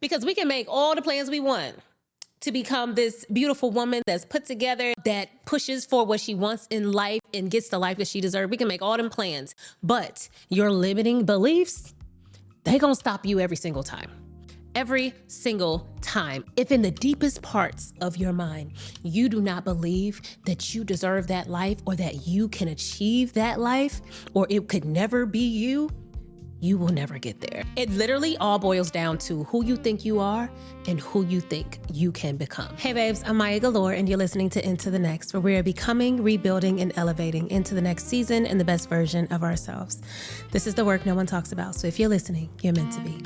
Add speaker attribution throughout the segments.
Speaker 1: Because we can make all the plans we want to become this beautiful woman that's put together, that pushes for what she wants in life and gets the life that she deserves. We can make all them plans, but your limiting beliefs, they gonna stop you every single time. Every single time. If in the deepest parts of your mind, you do not believe that you deserve that life or that you can achieve that life or it could never be you, you will never get there. It literally all boils down to who you think you are and who you think you can become. Hey babes, I'm Maya Galore and you're listening to Into the Next, where we are becoming, rebuilding, and elevating into the next season and the best version of ourselves. This is the work no one talks about, so if you're listening, you're meant to be.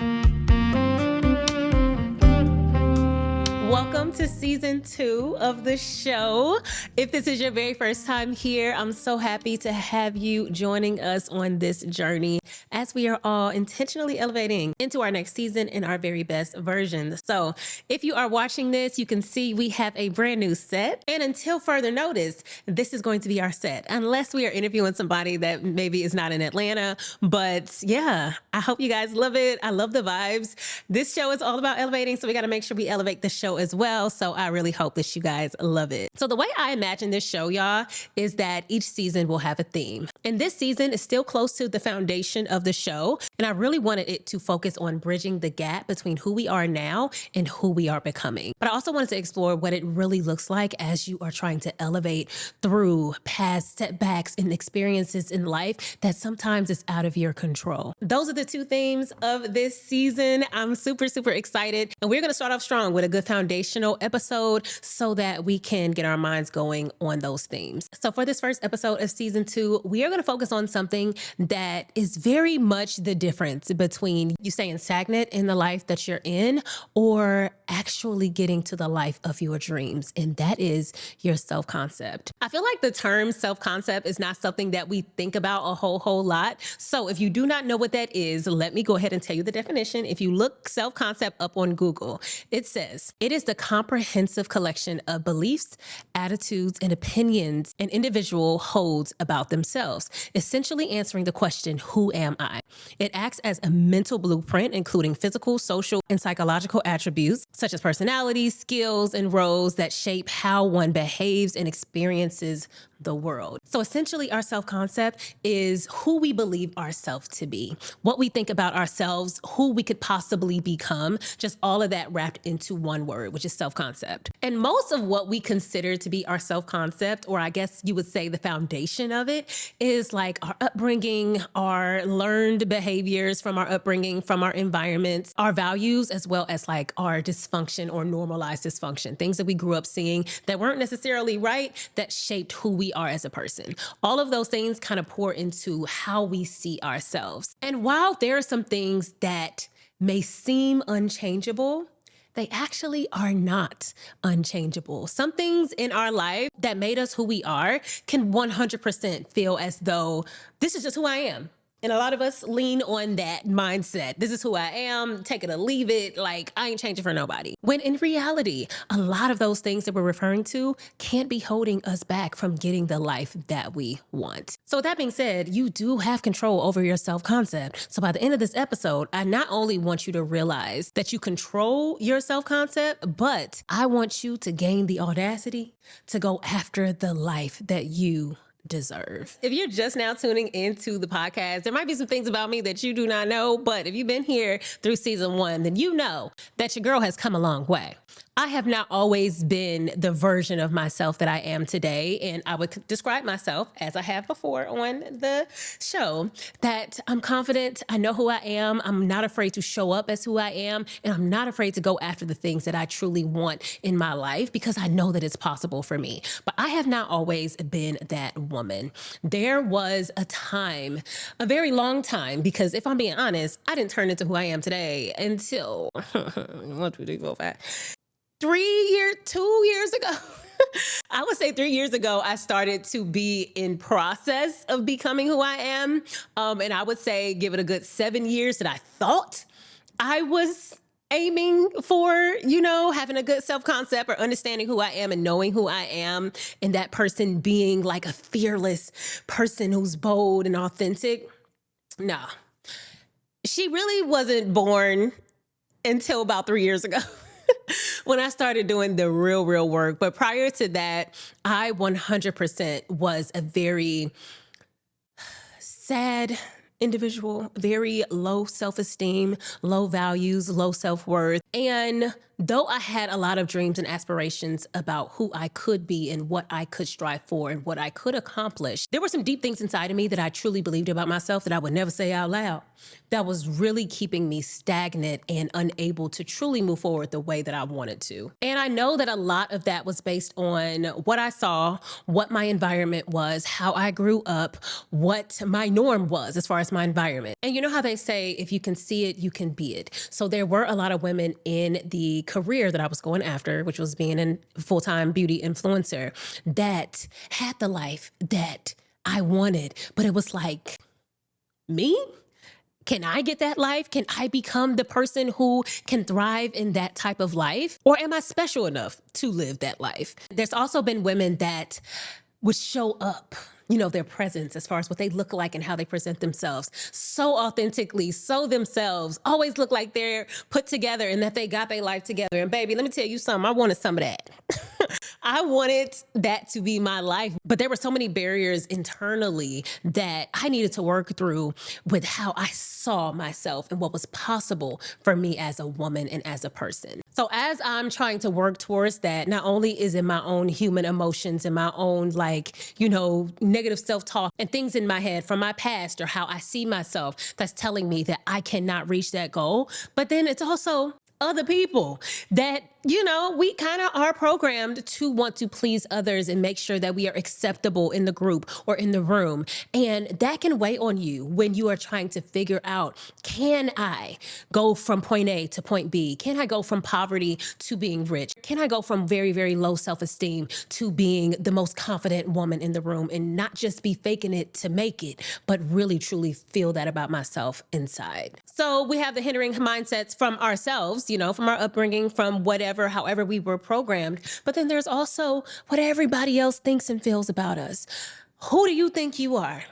Speaker 1: Welcome to season 2 of the show. If this is your very first time here, I'm so happy to have you joining us on this journey as we are all intentionally elevating into our next season in our very best version. So if you are watching this, you can see we have a brand new set. And until further notice, this is going to be our set, unless we are interviewing somebody that maybe is not in Atlanta. But yeah, I hope you guys love it. I love the vibes. This show is all about elevating, so we got to make sure we elevate the show as well. So I really hope that you guys love it. So the way I imagine this show, y'all, is that each season will have a theme. And this season is still close to the foundation of the show. And I really wanted it to focus on bridging the gap between who we are now and who we are becoming. But I also wanted to explore what it really looks like as you are trying to elevate through past setbacks and experiences in life that sometimes is out of your control. Those are the two themes of this season. I'm super, super excited. And we're going to start off strong with a good foundational episode so that we can get our minds going on those themes. So for this first episode of season 2, we are going to focus on something that is very much the difference between you staying stagnant in the life that you're in or actually getting to the life of your dreams. And that is your self-concept. I feel like the term self-concept is not something that we think about a whole lot. So if you do not know what that is, let me go ahead and tell you the definition. If you look self-concept up on Google, it says, it is the comprehensive collection of beliefs, attitudes, and opinions an individual holds about themselves, essentially answering the question, who am I? It acts as a mental blueprint, including physical, social, and psychological attributes, such as personalities, skills, and roles that shape how one behaves and experiences the world. So essentially, our self-concept is who we believe ourselves to be, what we think about ourselves, who we could possibly become, just all of that wrapped into one word, which is self-concept. And most of what we consider to be our self-concept, or I guess you would say the foundation of it, is like our upbringing, our learned behaviors from our upbringing, from our environments, our values, as well as like our dysfunction or normalized dysfunction, things that we grew up seeing that weren't necessarily right, that shaped who we are as a person. All of those things kind of pour into how we see ourselves. And while there are some things that may seem unchangeable, they actually are not unchangeable. Some things in our life that made us who we are can 100% feel as though this is just who I am. And a lot of us lean on that mindset. This is who I am, take it or leave it, like I ain't changing for nobody. When in reality, a lot of those things that we're referring to can't be holding us back from getting the life that we want. So with that being said, you do have control over your self-concept. So by the end of this episode, I not only want you to realize that you control your self-concept, but I want you to gain the audacity to go after the life that you deserve. If you're just now tuning into the podcast, there might be some things about me that you do not know, but if you've been here through season 1, then you know that your girl has come a long way. I have not always been the version of myself that I am today, and I would describe myself, as I have before on the show, that I'm confident, I know who I am, I'm not afraid to show up as who I am, and I'm not afraid to go after the things that I truly want in my life because I know that it's possible for me. But I have not always been that woman. There was a time, a very long time, because if I'm being honest, I didn't turn into who I am today until 1, 2, 3, 4, 5. 2 years ago. I would say 3 years ago, I started to be in process of becoming who I am. And I would say give it a good 7 years that I thought I was aiming for, having a good self-concept or understanding who I am and knowing who I am, and that person being like a fearless person who's bold and authentic. No, she really wasn't born until about 3 years ago. When I started doing the real work. But prior to that, I 100% was a very sad individual, very low self-esteem, low values, low self-worth. And though I had a lot of dreams and aspirations about who I could be and what I could strive for and what I could accomplish, there were some deep things inside of me that I truly believed about myself that I would never say out loud. That was really keeping me stagnant and unable to truly move forward the way that I wanted to. And I know that a lot of that was based on what I saw, what my environment was, how I grew up, what my norm was as far as my environment. And you know how they say, if you can see it, you can be it. So there were a lot of women in the career that I was going after, which was being a full-time beauty influencer, that had the life that I wanted. But it was like, me? Can I get that life? Can I become the person who can thrive in that type of life? Or am I special enough to live that life? There's also been women that would show up, their presence as far as what they look like and how they present themselves so authentically, so themselves, always look like they're put together and that they got their life together. And baby, let me tell you something, I wanted some of that. I wanted that to be my life, but there were so many barriers internally that I needed to work through with how I saw myself and what was possible for me as a woman and as a person. So as I'm trying to work towards that, not only is it my own human emotions and my own negative self-talk and things in my head from my past or how I see myself that's telling me that I cannot reach that goal, but then it's also other people that, we kind of are programmed to want to please others and make sure that we are acceptable in the group or in the room. And that can weigh on you when you are trying to figure out, can I go from point A to point B? Can I go from poverty to being rich? Can I go from very, very low self-esteem to being the most confident woman in the room and not just be faking it to make it, but really truly feel that about myself inside? So we have the hindering mindsets from ourselves, from our upbringing, from however we were programmed. But then there's also what everybody else thinks and feels about us. Who do you think you are?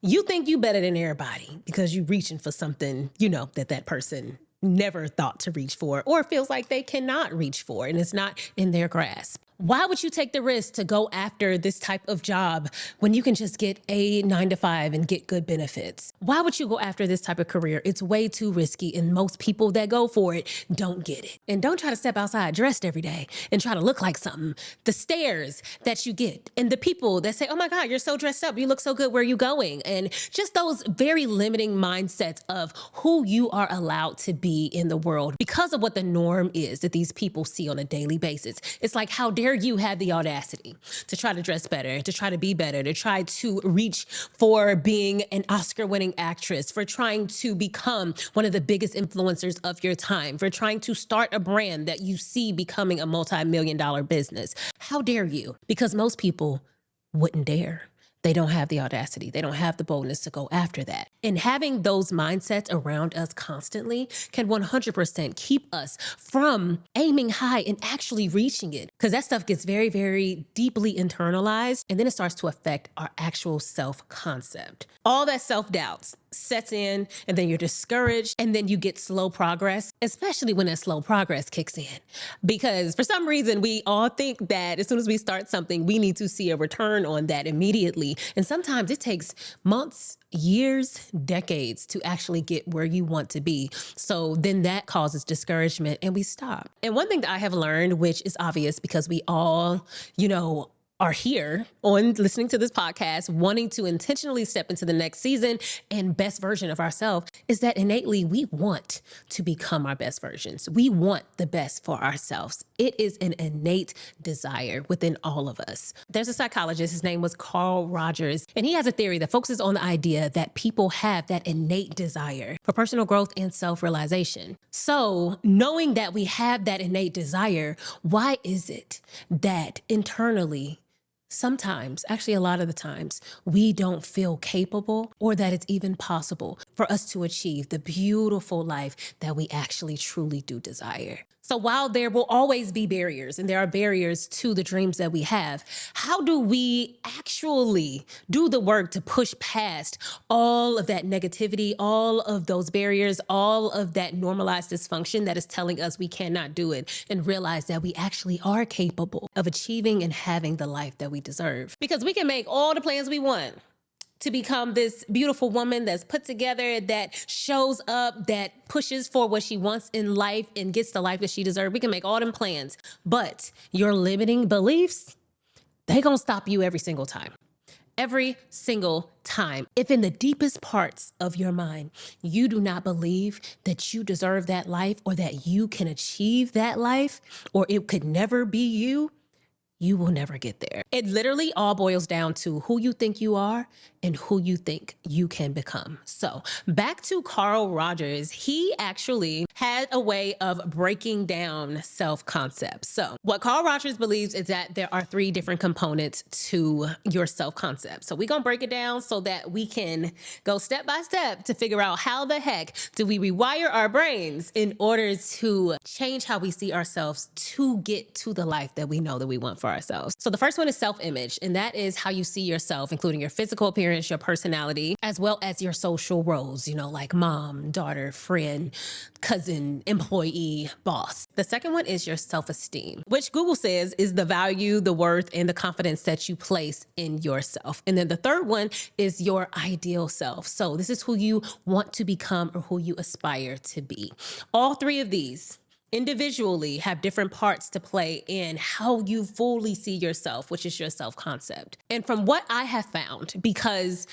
Speaker 1: You think you better than everybody because you're reaching for something, that person never thought to reach for or feels like they cannot reach for and it's not in their grasp. Why would you take the risk to go after this type of job when you can just get a 9-to-5 and get good benefits? Why would you go after this type of career? It's way too risky, and most people that go for it don't get it. And don't try to step outside dressed every day and try to look like something. The stares that you get and the people that say, oh my God, you're so dressed up, you look so good, where are you going? And just those very limiting mindsets of who you are allowed to be in the world because of what the norm is that these people see on a daily basis. It's like, how dare you have the audacity to try to dress better, to try to be better, to try to reach for being an Oscar-winning actress, for trying to become one of the biggest influencers of your time, for trying to start a brand that you see becoming a multi-million-dollar business. How dare you? Because most people wouldn't dare. They don't have the audacity. They don't have the boldness to go after that. And having those mindsets around us constantly can 100% keep us from aiming high and actually reaching it. Because that stuff gets very, very deeply internalized, and then it starts to affect our actual self-concept. All that self-doubt sets in, and then you're discouraged, and then you get slow progress, especially when that slow progress kicks in. Because for some reason, we all think that as soon as we start something, we need to see a return on that immediately. And sometimes it takes months, years, decades to actually get where you want to be. So then that causes discouragement and we stop. And one thing that I have learned, which is obvious because we all, are here on listening to this podcast, wanting to intentionally step into the next season and best version of ourselves, is that innately we want to become our best versions. We want the best for ourselves. It is an innate desire within all of us. There's a psychologist, his name was Carl Rogers, and he has a theory that focuses on the idea that people have that innate desire for personal growth and self-realization. So knowing that we have that innate desire, why is it that internally, sometimes, actually a lot of the times, we don't feel capable or that it's even possible for us to achieve the beautiful life that we actually truly do desire. So while there will always be barriers, and there are barriers to the dreams that we have, how do we actually do the work to push past all of that negativity, all of those barriers, all of that normalized dysfunction that is telling us we cannot do it, and realize that we actually are capable of achieving and having the life that we deserve? Because we can make all the plans we want to become this beautiful woman that's put together, that shows up, that pushes for what she wants in life and gets the life that she deserves. We can make all them plans, but your limiting beliefs, they gonna stop you every single time. Every single time. If in the deepest parts of your mind, you do not believe that you deserve that life, or that you can achieve that life, or it could never be you, you will never get there. It literally all boils down to who you think you are and who you think you can become. So back to Carl Rogers, he actually had a way of breaking down self-concept. So what Carl Rogers believes is that there are 3 different components to your self-concept. So we're gonna break it down so that we can go step by step to figure out how the heck do we rewire our brains in order to change how we see ourselves to get to the life that we know that we want for ourselves. So the first one is self-image, and that is how you see yourself, including your physical appearance, your personality, as well as your social roles, like mom, daughter, friend, cousin, employee, boss. The second one is your self-esteem, which Google says is the value, the worth, and the confidence that you place in yourself. And then the third one is your ideal self. So this is who you want to become or who you aspire to be. All 3 of these individually have different parts to play in how you fully see yourself, which is your self-concept. And from what I have found, because,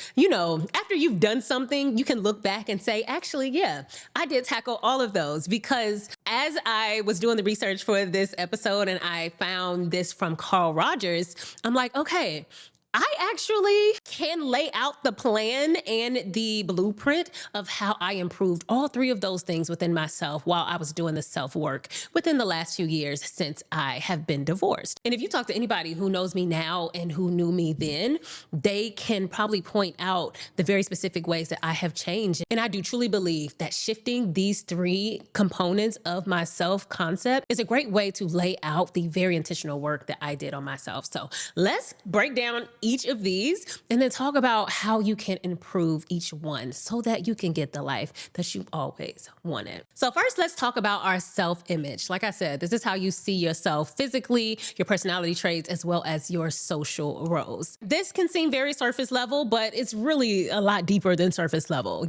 Speaker 1: after you've done something, you can look back and say, actually, yeah, I did tackle all of those. Because as I was doing the research for this episode and I found this from Carl Rogers, I'm like, okay, I actually can lay out the plan and the blueprint of how I improved all 3 of those things within myself while I was doing the self-work within the last few years since I have been divorced. And if you talk to anybody who knows me now and who knew me then, they can probably point out the very specific ways that I have changed. And I do truly believe that shifting these 3 components of my self-concept is a great way to lay out the very intentional work that I did on myself. So let's break down each of these and then talk about how you can improve each one so that you can get the life that you've always wanted. So first, let's talk about our self-image. Like I said, this is how you see yourself physically, your personality traits, as well as your social roles. This can seem very surface level, but it's really a lot deeper than surface level.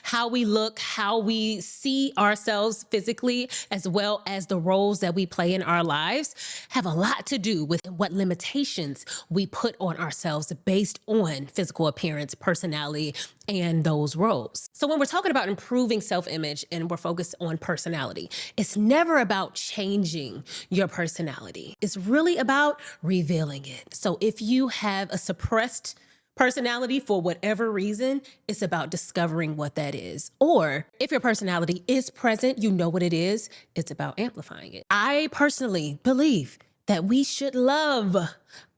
Speaker 1: How we look, how we see ourselves physically, as well as the roles that we play in our lives have a lot to do with what limitations we put on ourselves based on physical appearance, personality, and those roles. So when we're talking about improving self-image and we're focused on personality, it's never about changing your personality. It's really about revealing it. So if you have a suppressed personality for whatever reason, it's about discovering what that is. Or if your personality is present, you know what it is, it's about amplifying it. I personally believe that we should love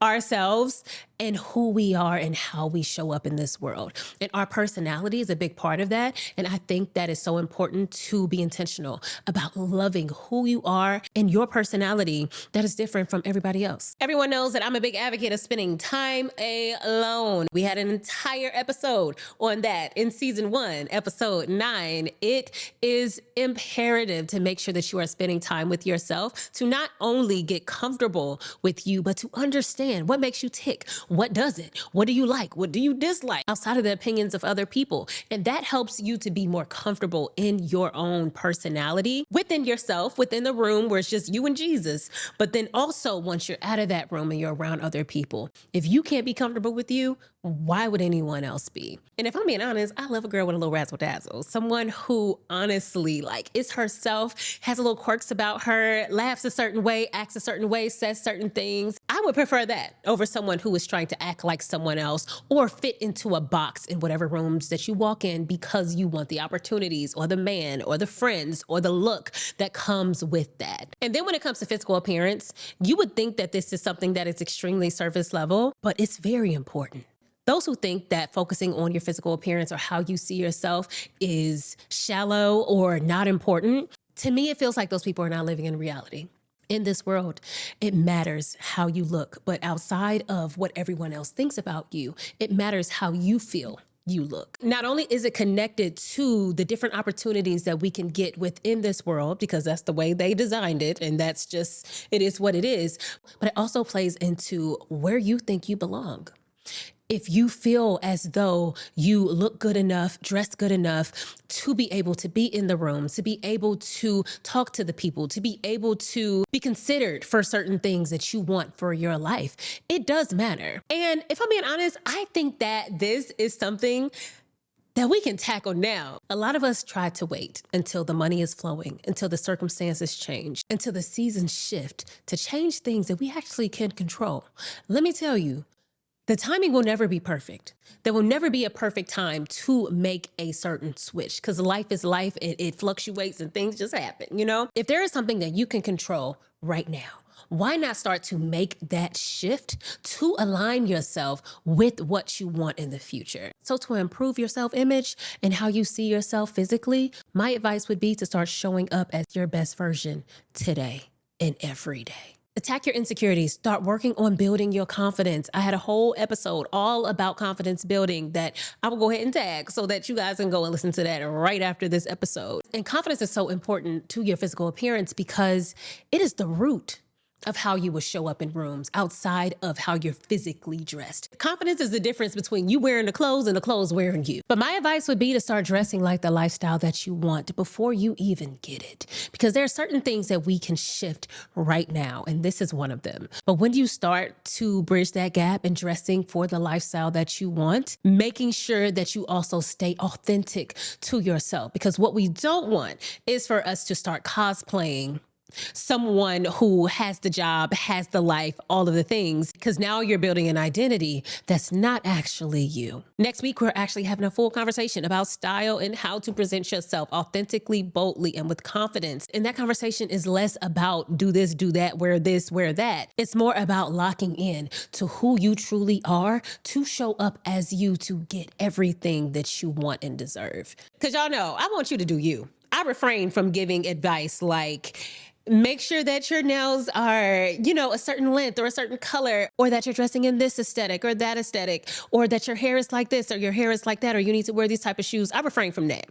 Speaker 1: ourselves and who we are and how we show up in this world. And our personality is a big part of that. And I think that is so important to be intentional about loving who you are and your personality that is different from everybody else. Everyone knows that I'm a big advocate of spending time alone. We had an entire episode on that in season 1, episode 9. It is imperative to make sure that you are spending time with yourself to not only get comfortable with you, but to understand what makes you tick. What doesn't? What do you like? What do you dislike outside of the opinions of other people? And that helps you to be more comfortable in your own personality within yourself, within the room where it's just you and Jesus. But then also once you're out of that room and you're around other people, if you can't be comfortable with you, why would anyone else be? And if I'm being honest, I love a girl with a little razzle dazzle. Someone who honestly is herself, has a little quirks about her, laughs a certain way, acts a certain way, says certain things. I would prefer that over someone who is trying to act like someone else or fit into a box in whatever rooms that you walk in because you want the opportunities or the man or the friends or the look that comes with that. And then when it comes to physical appearance, you would think that this is something that is extremely surface level, but it's very important. Those who think that focusing on your physical appearance or how you see yourself is shallow or not important, to me, it feels like those people are not living in reality. In this world, it matters how you look, but outside of what everyone else thinks about you, it matters how you feel you look. Not only is it connected to the different opportunities that we can get within this world, because that's the way they designed it, and that's just, it is what it is, but it also plays into where you think you belong. If you feel as though you look good enough, dress good enough to be able to be in the room, to be able to talk to the people, to be able to be considered for certain things that you want for your life, it does matter. And if I'm being honest, I think that this is something that we can tackle now. A lot of us try to wait until the money is flowing, until the circumstances change, until the seasons shift to change things that we actually can control. Let me tell you, the timing will never be perfect. There will never be a perfect time to make a certain switch because life is life. It fluctuates and things just happen, you know? If there is something that you can control right now, why not start to make that shift to align yourself with what you want in the future? So to improve your self-image and how you see yourself physically, my advice would be to start showing up as your best version today and every day. Attack your insecurities. Start working on building your confidence. I had a whole episode all about confidence building that I will go ahead and tag so that you guys can go and listen to that right after this episode. And confidence is so important to your physical appearance because it is the root of how you will show up in rooms outside of how you're physically dressed. Confidence is the difference between you wearing the clothes and the clothes wearing you. But my advice would be to start dressing like the lifestyle that you want before you even get it. Because there are certain things that we can shift right now, and this is one of them. But when you start to bridge that gap in dressing for the lifestyle that you want, making sure that you also stay authentic to yourself. Because what we don't want is for us to start cosplaying someone who has the job, has the life, all of the things, because now you're building an identity that's not actually you. Next week, we're actually having a full conversation about style and how to present yourself authentically, boldly, and with confidence. And that conversation is less about do this, do that, wear this, wear that. It's more about locking in to who you truly are to show up as you to get everything that you want and deserve. Because y'all know, I want you to do you. I refrain from giving advice like, make sure that your nails are, a certain length or a certain color, or that you're dressing in this aesthetic or that aesthetic, or that your hair is like this or your hair is like that, or you need to wear these type of shoes. I refrain from that.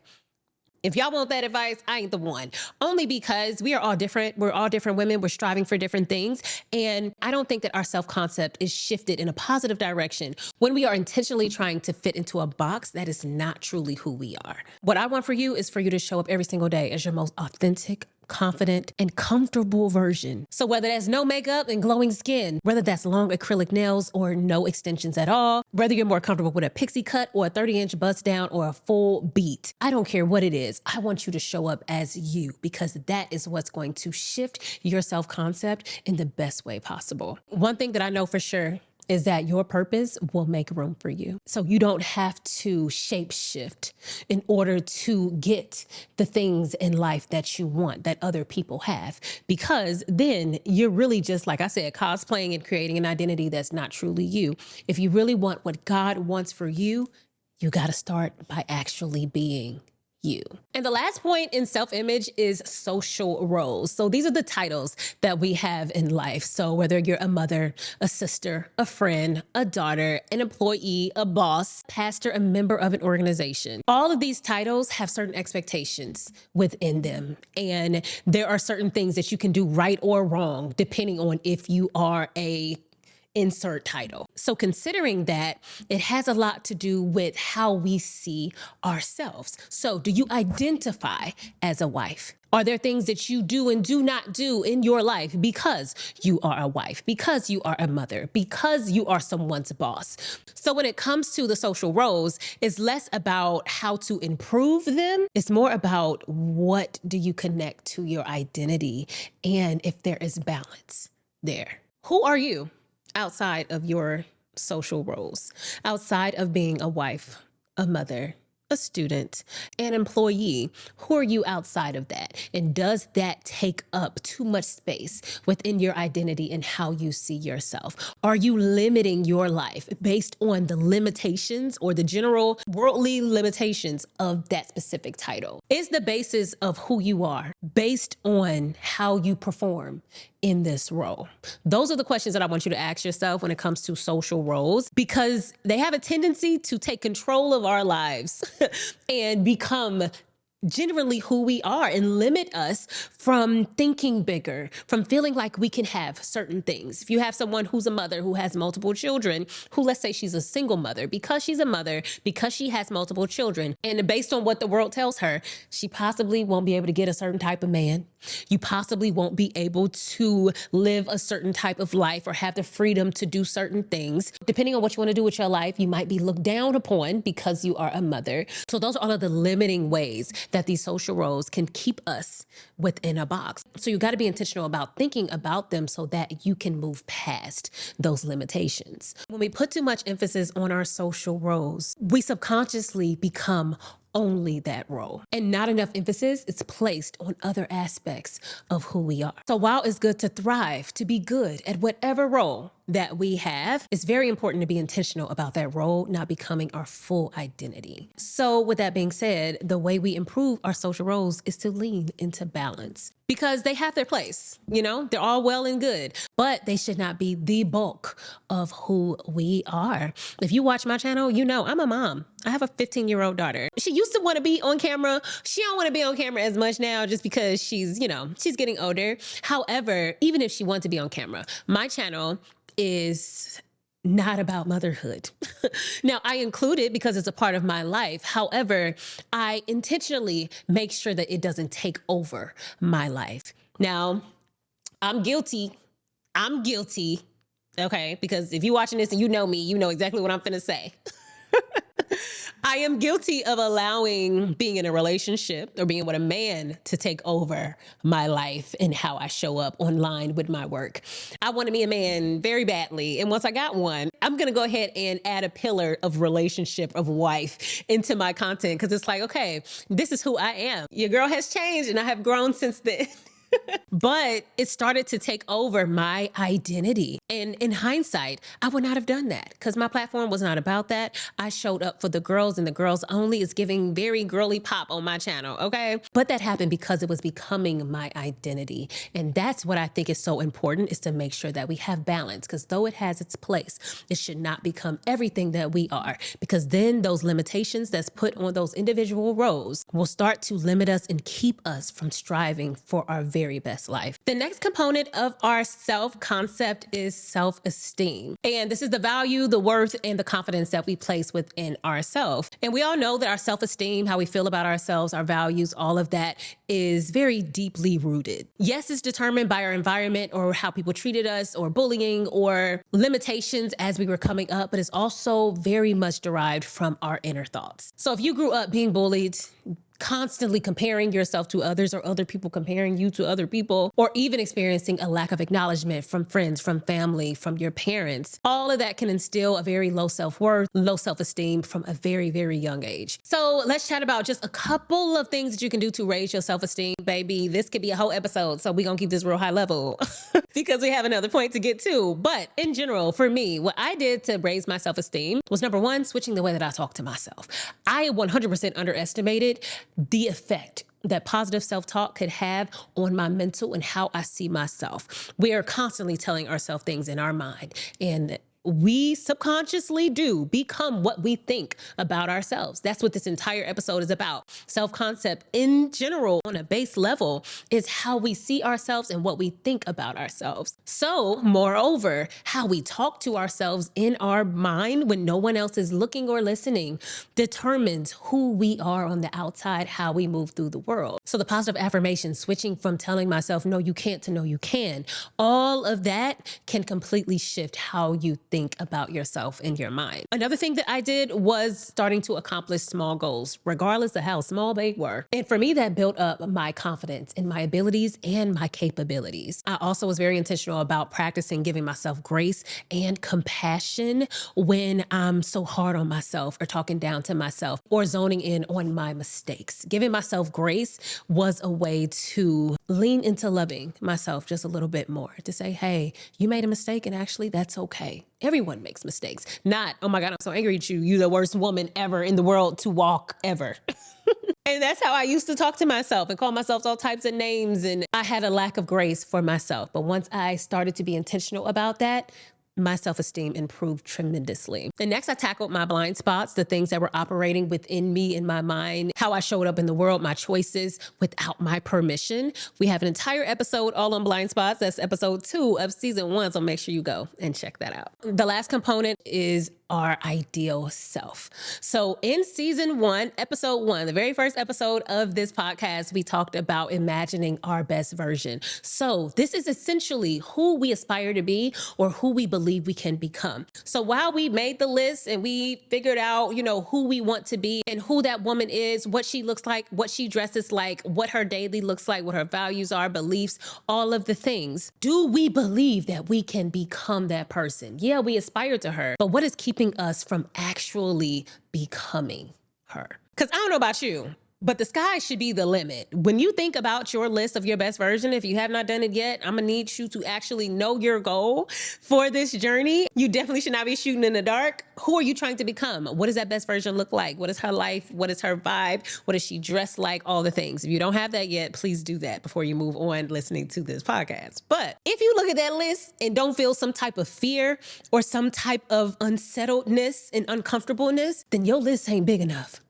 Speaker 1: If y'all want that advice, I ain't the one. Only because we are all different. We're all different women. We're striving for different things. And I don't think that our self-concept is shifted in a positive direction when we are intentionally trying to fit into a box that is not truly who we are. What I want for you is for you to show up every single day as your most authentic, confident, and comfortable version. So whether that's no makeup and glowing skin, whether that's long acrylic nails or no extensions at all, whether you're more comfortable with a pixie cut or a 30-inch bust down or a full beat, I don't care what it is. I want you to show up as you because that is what's going to shift your self-concept in the best way possible. One thing that I know for sure is that your purpose will make room for you. So you don't have to shape shift in order to get the things in life that you want, that other people have, because then you're really just, like I said, cosplaying and creating an identity that's not truly you. If you really want what God wants for you, you got to start by actually being you. And the last point in self-image is social roles. So these are the titles that we have in life. So whether you're a mother, a sister, a friend, a daughter, an employee, a boss, pastor, a member of an organization, all of these titles have certain expectations within them. And there are certain things that you can do right or wrong, depending on if you are a insert title. So considering that, it has a lot to do with how we see ourselves. So do you identify as a wife? Are there things that you do and do not do in your life because you are a wife, because you are a mother, because you are someone's boss? So when it comes to the social roles, it's less about how to improve them. It's more about what do you connect to your identity and if there is balance there. Who are you outside of your social roles, outside of being a wife, a mother, a student, an employee? Who are you outside of that? And does that take up too much space within your identity and how you see yourself? Are you limiting your life based on the limitations or the general worldly limitations of that specific title? Is the basis of who you are based on how you perform in this role? Those are the questions that I want you to ask yourself when it comes to social roles, because they have a tendency to take control of our lives and become generally who we are and limit us from thinking bigger, from feeling like we can have certain things. If you have someone who's a mother who has multiple children, who, let's say she's a single mother, because she's a mother, because she has multiple children, and based on what the world tells her, she possibly won't be able to get a certain type of man. You possibly won't be able to live a certain type of life or have the freedom to do certain things. Depending on what you want to do with your life, you might be looked down upon because you are a mother. So those are all of the limiting ways that these social roles can keep us within a box. So you got to be intentional about thinking about them so that you can move past those limitations. When we put too much emphasis on our social roles, we subconsciously become only that role, and not enough emphasis is placed on other aspects of who we are. So while it's good to thrive, to be good at whatever role that we have, it's very important to be intentional about that role not becoming our full identity. So with that being said, the way we improve our social roles is to lean into balance, because they have their place. You know, they're all well and good, but they should not be the bulk of who we are. If you watch my channel, you know I'm a mom. I have a 15-year-old daughter. She used to want to be on camera. She don't want to be on camera as much now just because she's getting older. However, even if she wants to be on camera, my channel is not about motherhood. Now, I include it because it's a part of my life. However, I intentionally make sure that it doesn't take over my life. Now, I'm guilty. Okay? Because if you're watching this and you know me, you know exactly what I'm finna say. I am guilty of allowing being in a relationship or being with a man to take over my life and how I show up online with my work. I wanted me a man very badly. And once I got one, I'm going to go ahead and add a pillar of relationship, of wife into my content, because it's like, okay, this is who I am. Your girl has changed and I have grown since then. But it started to take over my identity. And in hindsight, I would not have done that because my platform was not about that. I showed up for the girls, and the girls only is giving very girly pop on my channel, okay? But that happened because it was becoming my identity. And that's what I think is so important, is to make sure that we have balance, because though it has its place, it should not become everything that we are, because then those limitations that's put on those individual roles will start to limit us and keep us from striving for our very best life. The next component of our self-concept is self-esteem. And this is the value, the worth, and the confidence that we place within ourselves. And we all know that our self-esteem, how we feel about ourselves, our values, all of that is very deeply rooted. Yes, it's determined by our environment or how people treated us or bullying or limitations as we were coming up, but it's also very much derived from our inner thoughts. So if you grew up being bullied, constantly comparing yourself to others or other people comparing you to other people, or even experiencing a lack of acknowledgement from friends, from family, from your parents, all of that can instill a very low self-worth, low self-esteem from a very, very young age. So let's chat about just a couple of things that you can do to raise your self-esteem. Baby, this could be a whole episode, so we're gonna keep this real high level because we have another point to get to. But in general, for me, what I did to raise my self-esteem was, number one, switching the way that I talk to myself. I 100% underestimated the effect that positive self-talk could have on my mental and how I see myself. We are constantly telling ourselves things in our mind, and we subconsciously do become what we think about ourselves. That's what this entire episode is about. Self-concept in general, on a base level, is how we see ourselves and what we think about ourselves. So, moreover, how we talk to ourselves in our mind when no one else is looking or listening determines who we are on the outside, how we move through the world. So the positive affirmation, switching from telling myself, no, you can't, to no, you can, all of that can completely shift how you think think about yourself in your mind. Another thing that I did was starting to accomplish small goals, regardless of how small they were. And for me, that built up my confidence in my abilities and my capabilities. I also was very intentional about practicing giving myself grace and compassion when I'm so hard on myself or talking down to myself or zoning in on my mistakes. Giving myself grace was a way to lean into loving myself just a little bit more, to say, hey, you made a mistake and actually that's okay. Everyone makes mistakes. Not, oh my God, I'm so angry at you. You're the worst woman ever in the world to walk ever. And that's how I used to talk to myself and call myself all types of names. And I had a lack of grace for myself. But once I started to be intentional about that, my self-esteem improved tremendously. And next, I tackled my blind spots, the things that were operating within me in my mind, how I showed up in the world, my choices without my permission. We have an entire episode all on blind spots. That's episode 2 of season 1. So make sure you go and check that out. The last component is our ideal self. So in season 1, episode 1, the very first episode of this podcast, we talked about imagining our best version. So this is essentially who we aspire to be or who we believe we can become. So while we made the list and we figured out, who we want to be and who that woman is, what she looks like, what she dresses like, what her daily looks like, what her values are, beliefs, all of the things, do we believe that we can become that person? Yeah, we aspire to her, but what is keeping us from actually becoming her? Because I don't know about you, but the sky should be the limit. When you think about your list of your best version, if you have not done it yet, I'm gonna need you to actually know your goal for this journey. You definitely should not be shooting in the dark. Who are you trying to become? What does that best version look like? What is her life? What is her vibe? What does she dress like? All the things. If you don't have that yet, please do that before you move on listening to this podcast. But if you look at that list and don't feel some type of fear or some type of unsettledness and uncomfortableness, then your list ain't big enough.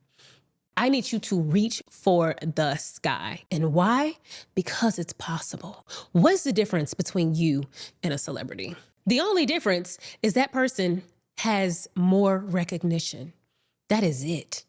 Speaker 1: I need you to reach for the sky. And why? Because it's possible. What's the difference between you and a celebrity? The only difference is that person has more recognition. That is it.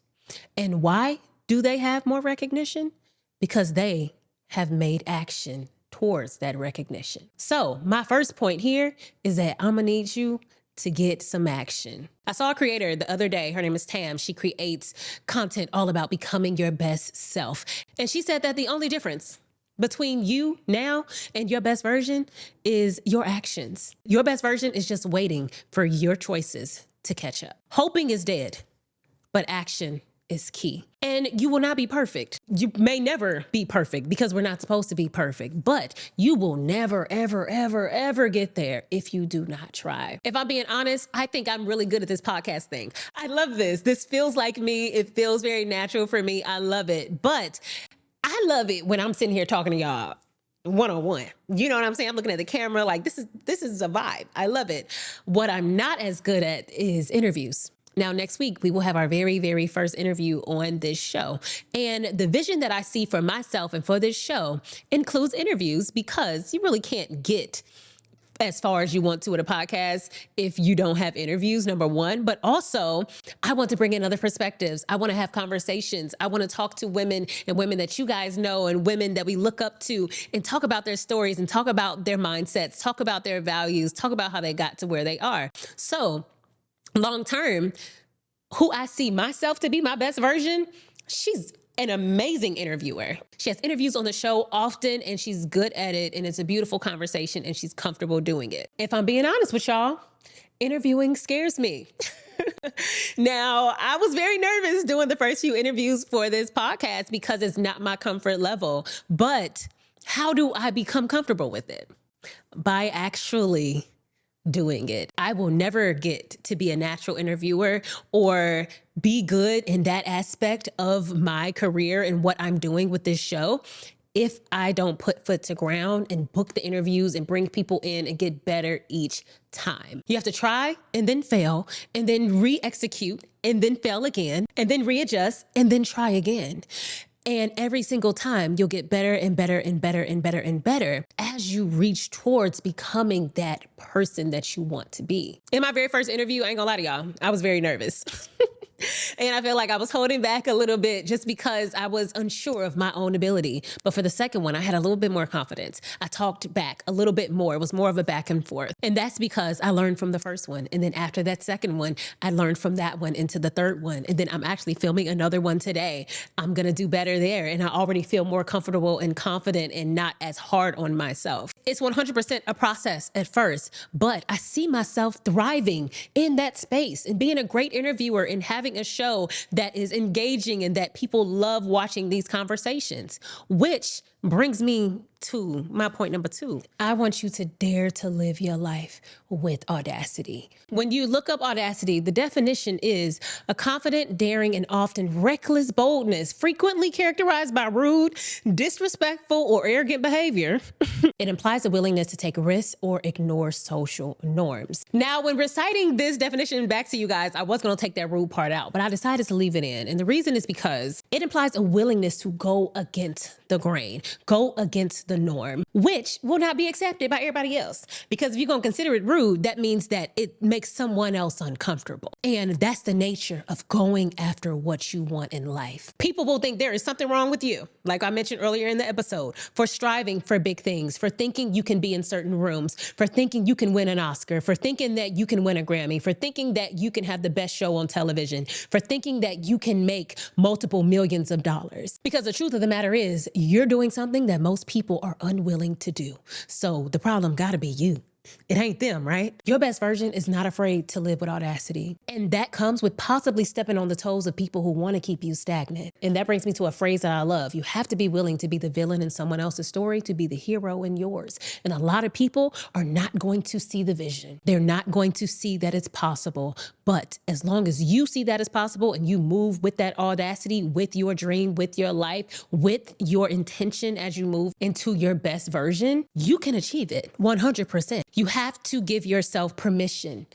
Speaker 1: And why do they have more recognition? Because they have made action towards that recognition. So my first point here is that I'm gonna need you to get some action. I saw a creator the other day. Her name is Tam. She creates content all about becoming your best self. And she said that the only difference between you now and your best version is your actions. Your best version is just waiting for your choices to catch up. Hoping is dead, but action is key. And you will not be perfect. You may never be perfect because we're not supposed to be perfect, but you will never, ever, ever, ever get there if you do not try. If I'm being honest, I think I'm really good at this podcast thing. I love this. This feels like me. It feels very natural for me. I love it. But I love it when I'm sitting here talking to y'all one-on-one. You know what I'm saying? I'm looking at the camera like this is a vibe. I love it. What I'm not as good at is interviews. Now, next week, we will have our very, very first interview on this show. And the vision that I see for myself and for this show includes interviews because you really can't get as far as you want to with a podcast if you don't have interviews, number one. But also, I want to bring in other perspectives. I want to have conversations. I want to talk to women and women that you guys know and women that we look up to and talk about their stories and talk about their mindsets, talk about their values, talk about how they got to where they are. So long term, who I see myself to be my best version, she's an amazing interviewer. She has interviews on the show often and she's good at it and it's a beautiful conversation and she's comfortable doing it. If I'm being honest with y'all, interviewing scares me. Now, I was very nervous doing the first few interviews for this podcast because it's not my comfort level. But how do I become comfortable with it? By actually doing it. I will never get to be a natural interviewer or be good in that aspect of my career and what I'm doing with this show if I don't put foot to ground and book the interviews and bring people in and get better each time. You have to try and then fail and then re-execute and then fail again and then readjust and then try again. And every single time you'll get better and better and better and better and better as you reach towards becoming that person that you want to be. In my very first interview, I ain't gonna lie to y'all, I was very nervous. And I feel like I was holding back a little bit just because I was unsure of my own ability. But for the second one, I had a little bit more confidence. I talked back a little bit more. It was more of a back and forth. And that's because I learned from the first one. And then after that second one, I learned from that one into the third one. And then I'm actually filming another one today. I'm going to do better there. And I already feel more comfortable and confident and not as hard on myself. It's 100% a process at first, but I see myself thriving in that space and being a great interviewer and having a show that is engaging and that people love watching these conversations, which brings me to my point number 2. I want you to dare to live your life with audacity. When you look up audacity, the definition is a confident, daring, and often reckless boldness, frequently characterized by rude, disrespectful, or arrogant behavior. It implies a willingness to take risks or ignore social norms. Now, when reciting this definition back to you guys, I was going to take that rude part out, but I decided to leave it in. And the reason is because it implies a willingness to go against the grain, go against the norm, which will not be accepted by everybody else. Because if you're going to consider it rude, that means that it makes someone else uncomfortable. And that's the nature of going after what you want in life. People will think there is something wrong with you, like I mentioned earlier in the episode, for striving for big things, for thinking you can be in certain rooms, for thinking you can win an Oscar, for thinking that you can win a Grammy, for thinking that you can have the best show on television, for thinking that you can make multiple millions of dollars. Because the truth of the matter is, you're doing something that most people are unwilling to do. So the problem gotta be you. It ain't them, right? Your best version is not afraid to live with audacity. And that comes with possibly stepping on the toes of people who want to keep you stagnant. And that brings me to a phrase that I love. You have to be willing to be the villain in someone else's story to be the hero in yours. And a lot of people are not going to see the vision. They're not going to see that it's possible. But as long as you see that it's possible and you move with that audacity, with your dream, with your life, with your intention as you move into your best version, you can achieve it 100%. You have to give yourself permission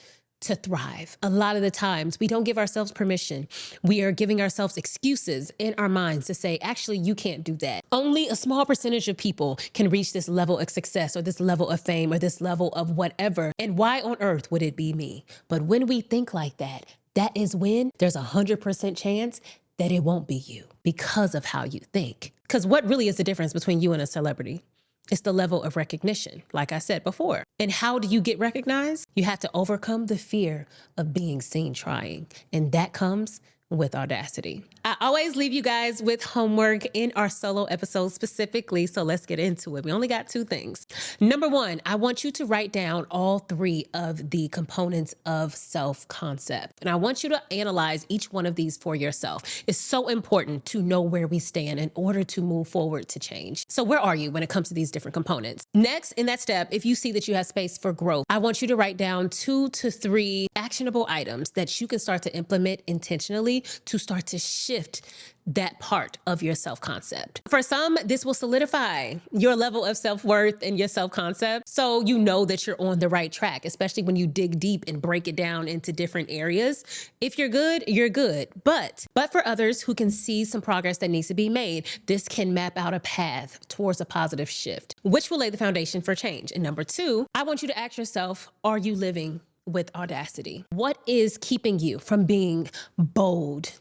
Speaker 1: to thrive. A lot of the times we don't give ourselves permission. We are giving ourselves excuses in our minds to say, actually, you can't do that. Only a small percentage of people can reach this level of success or this level of fame or this level of whatever. And why on earth would it be me? But when we think like that, that is when there's 100% chance that it won't be you because of how you think. Because what really is the difference between you and a celebrity? It's the level of recognition, like I said before. And how do you get recognized? You have to overcome the fear of being seen trying. And that comes with audacity. I always leave you guys with homework in our solo episode specifically, so let's get into it. We only got 2 things. Number 1, I want you to write down all 3 of the components of self-concept. And I want you to analyze each one of these for yourself. It's so important to know where we stand in order to move forward to change. So where are you when it comes to these different components? Next, in that step, if you see that you have space for growth, I want you to write down 2 to 3 actionable items that you can start to implement intentionally to start to shift that part of your self-concept. For some, this will solidify your level of self-worth and your self-concept, so you know that you're on the right track, especially when you dig deep and break it down into different areas. If you're good, you're good. But for others who can see some progress that needs to be made, this can map out a path towards a positive shift, which will lay the foundation for change. And number 2, I want you to ask yourself, are you living with audacity? What is keeping you from being bold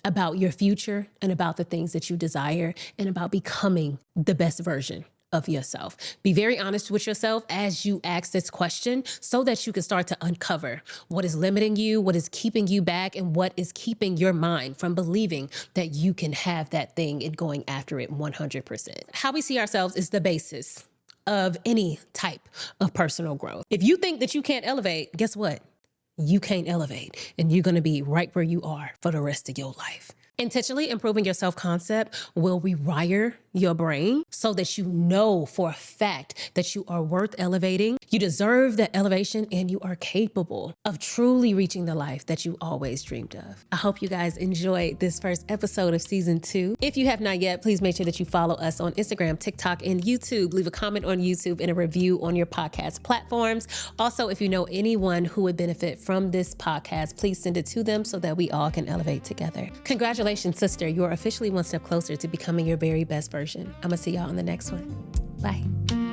Speaker 1: about your future and about the things that you desire and about becoming the best version of yourself? Be very honest with yourself as you ask this question so that you can start to uncover what is limiting you, what is keeping you back, and what is keeping your mind from believing that you can have that thing and going after it 100%. How we see ourselves is the basis of any type of personal growth. If you think that you can't elevate, guess what? You can't elevate, and you're going to be right where you are for the rest of your life. Intentionally improving your self-concept will rewire your brain so that you know for a fact that you are worth elevating, you deserve that elevation, and you are capable of truly reaching the life that you always dreamed of. I hope you guys enjoyed this first episode of season 2. If you have not yet, please make sure that you follow us on Instagram, TikTok, and YouTube. Leave a comment on YouTube and a review on your podcast platforms. Also, if you know anyone who would benefit from this podcast, please send it to them so that we all can elevate together. Congratulations, sister. You are officially one step closer to becoming your very best version. I'm gonna see y'all in the next one. Bye.